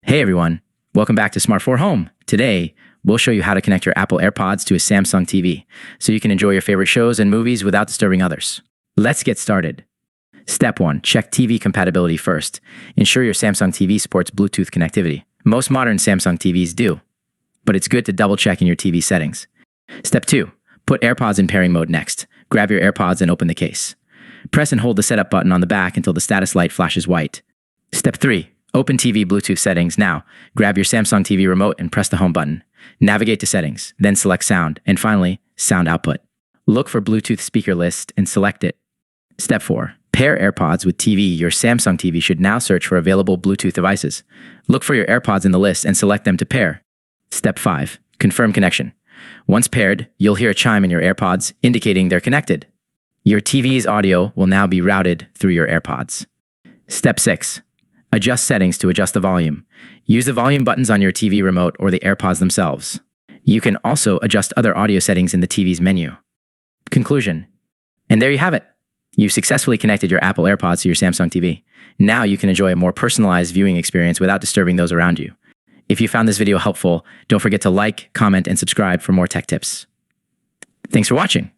Hey everyone, welcome back to Smart 4 Home. Today, we'll show you how to connect your Apple AirPods to a Samsung TV so you can enjoy your favorite shows and movies without disturbing others. Let's get started. Step 1. Check TV compatibility first. Ensure your Samsung TV supports Bluetooth connectivity. Most modern Samsung TVs do, but it's good to double check in your TV settings. Step 2. Put AirPods in pairing mode next. Grab your AirPods and open the case. Press and hold the setup button on the back until the status light flashes white. Step 3. Open TV Bluetooth settings now. Grab your Samsung TV remote and press the home button. Navigate to settings, then select sound, and finally, sound output. Look for Bluetooth speaker list and select it. Step 4. Pair AirPods with TV. Your Samsung TV should now search for available Bluetooth devices. Look for your AirPods in the list and select them to pair. Step 5. Confirm connection. Once paired, you'll hear a chime in your AirPods indicating they're connected. Your TV's audio will now be routed through your AirPods. Step 6. Adjust settings to adjust the volume. Use the volume buttons on your TV remote or the AirPods themselves. You can also adjust other audio settings in the TV's menu. Conclusion. And there you have it. You've successfully connected your Apple AirPods to your Samsung TV. Now you can enjoy a more personalized viewing experience without disturbing those around you. If you found this video helpful, don't forget to like, comment, and subscribe for more tech tips. Thanks for watching.